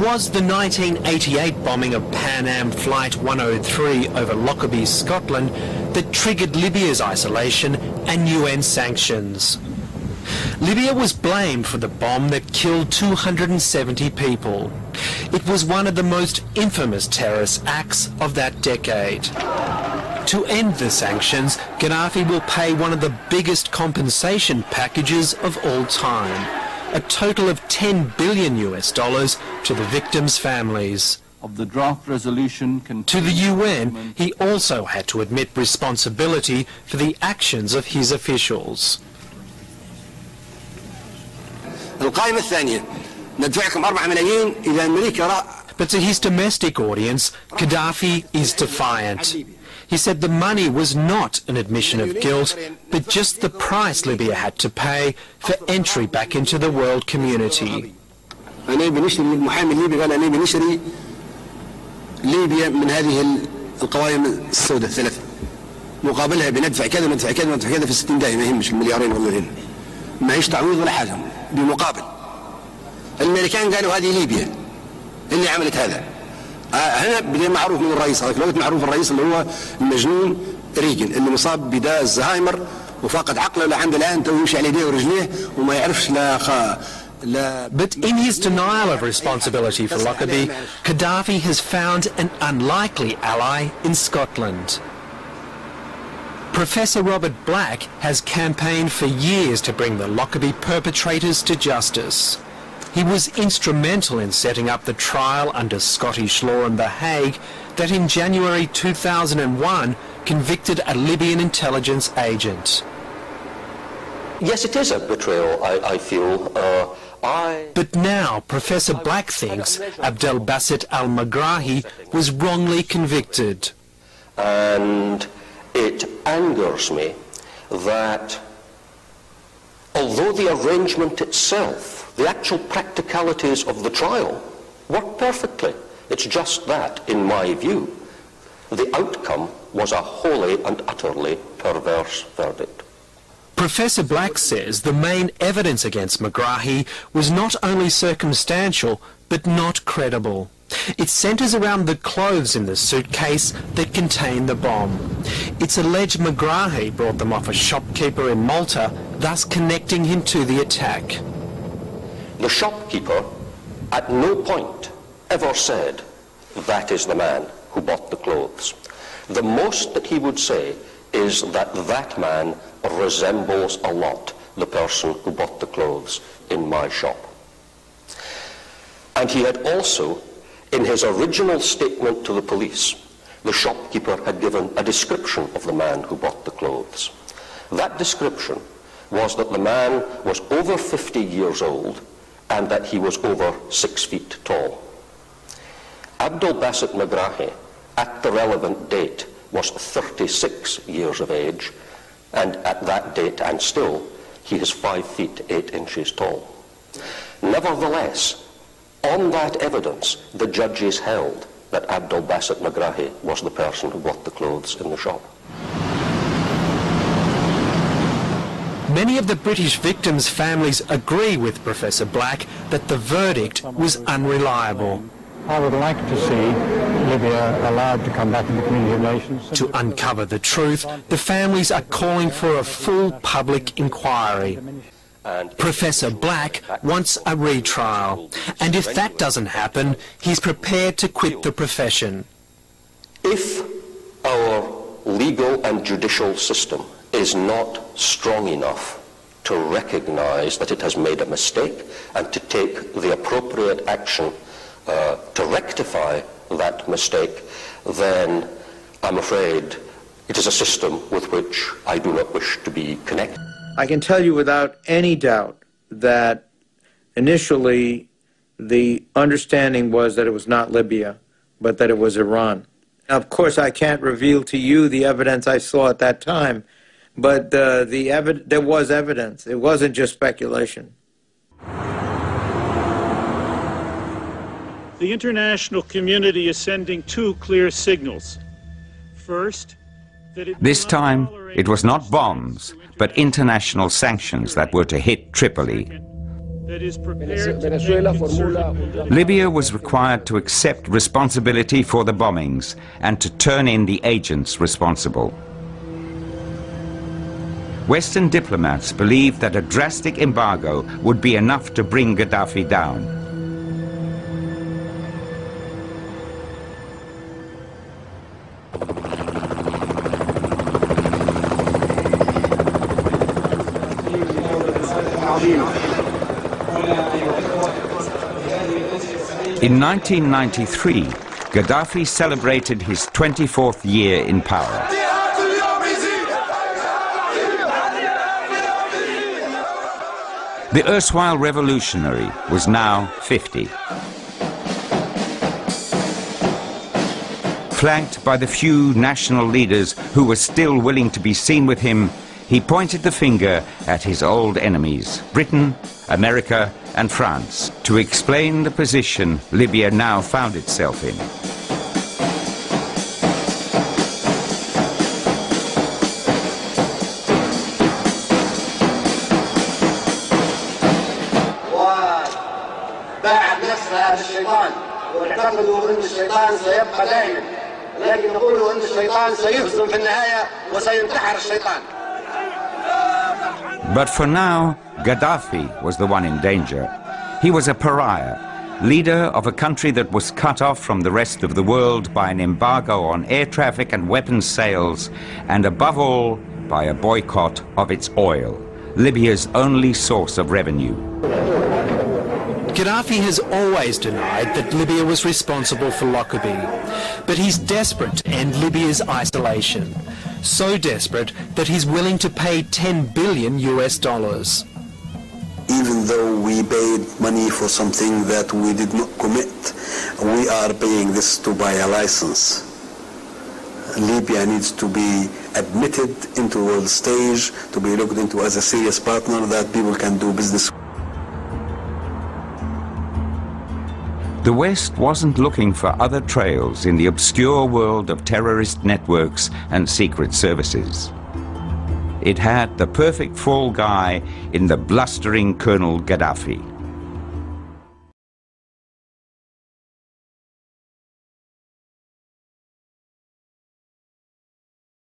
was the 1988 bombing of Pan Am Flight 103 over Lockerbie, Scotland, that triggered Libya's isolation and UN sanctions. Libya was blamed for the bomb that killed 270 people. It was one of the most infamous terrorist acts of that decade. To end the sanctions, Gaddafi will pay one of the biggest compensation packages of all time, a total of $10 billion to the victims' families. Of the draft resolution to the UN, he also had to admit responsibility for the actions of his officials. But to his domestic audience, Gaddafi is defiant. He said the money was not an admission of guilt, but just the price Libya had to pay for entry back into the world community. ليبيا من هذه القوائم السوداء الثلاثة مقابلها بندفع كذا وندفع كذا وندفع كذا في 60 دقيقة ما يهمش المليارين ولا هنا ما هيش تعويض ولا حاجة بمقابل الامريكان قالوا هذه ليبيا اللي عملت هذا هنا بدي معروف من الرئيس هذاك الوقت معروف الرئيس اللي هو المجنون ريجن اللي مصاب بداء الزهايمر وفقد عقله لحد الآن تو يمشي على يديه ورجليه وما يعرفش لا But in his denial of responsibility for Lockerbie, Gaddafi has found an unlikely ally in Scotland. Professor Robert Black has campaigned for years to bring the Lockerbie perpetrators to justice. He was instrumental in setting up the trial under Scottish law in The Hague that in January 2001 convicted a Libyan intelligence agent. Yes, it is a betrayal, I feel. But now Professor Black thinks Abdelbasit al-Megrahi was wrongly convicted. And it angers me that although the arrangement itself, the actual practicalities of the trial worked perfectly, it's just that, in my view, the outcome was a wholly and utterly perverse verdict. Professor Black says the main evidence against Megrahi was not only circumstantial, but not credible. It centres around the clothes in the suitcase that contained the bomb. It's alleged Megrahi brought them off a shopkeeper in Malta, thus connecting him to the attack. The shopkeeper at no point ever said, that is the man who bought the clothes. The most that he would say is that that man resembles a lot the person who bought the clothes in my shop. And he had also, in his original statement to the police, the shopkeeper had given a description of the man who bought the clothes. That description was that the man was over 50 years old and that he was over 6 feet tall. Abdelbasit Megrahi, at the relevant date, was 36 years of age, and at that date, and still, he is 5 feet 8 inches tall. Nevertheless, on that evidence, the judges held that Abdelbasit Megrahi was the person who bought the clothes in the shop. Many of the British victims' families agree with Professor Black that the verdict was unreliable. I would like to see Libya allowed to come back in the community of nations. To uncover the truth, the families are calling for a full public inquiry. Professor Black wants a retrial, and if that doesn't happen, he's prepared to quit the profession. If our legal and judicial system is not strong enough to recognize that it has made a mistake and to take the appropriate action to rectify that mistake, then I'm afraid it is a system with which I do not wish to be connected. I can tell you without any doubt that initially the understanding was that it was not Libya, but that it was Iran. Now, of course, I can't reveal to you the evidence I saw at that time, but there was evidence. It wasn't just speculation. The international community is sending two clear signals. First, that this time, it was not bombs, but international sanctions that were to hit Tripoli. that is prepared to make concerted Libya was required to accept responsibility for the bombings and to turn in the agents responsible. Western diplomats believed that a drastic embargo would be enough to bring Gaddafi down. In 1993, Gaddafi celebrated his 24th year in power. The erstwhile revolutionary was now 50. Flanked by the few national leaders who were still willing to be seen with him, he pointed the finger at his old enemies, Britain, America, and France, to explain the position Libya now found itself in. باعت نفسها بالشيطان واعتقدوا ان الشيطان سيبقى دائما، لكن نقول ان الشيطان سيهزم في النهايه وسينتحر الشيطان. But for now, Gaddafi was the one in danger. He was a pariah, leader of a country that was cut off from the rest of the world by an embargo on air traffic and weapons sales, and above all, by a boycott of its oil, Libya's only source of revenue. Gaddafi has always denied that Libya was responsible for Lockerbie, but he's desperate to end Libya's isolation. So desperate that he's willing to pay $10 billion US. Even though we paid money for something that we did not commit, we are paying this to buy a license. Libya needs to be admitted into the world stage, to be looked into as a serious partner that people can do business. The West wasn't looking for other trails in the obscure world of terrorist networks and secret services. It had the perfect fall guy in the blustering Colonel Gaddafi.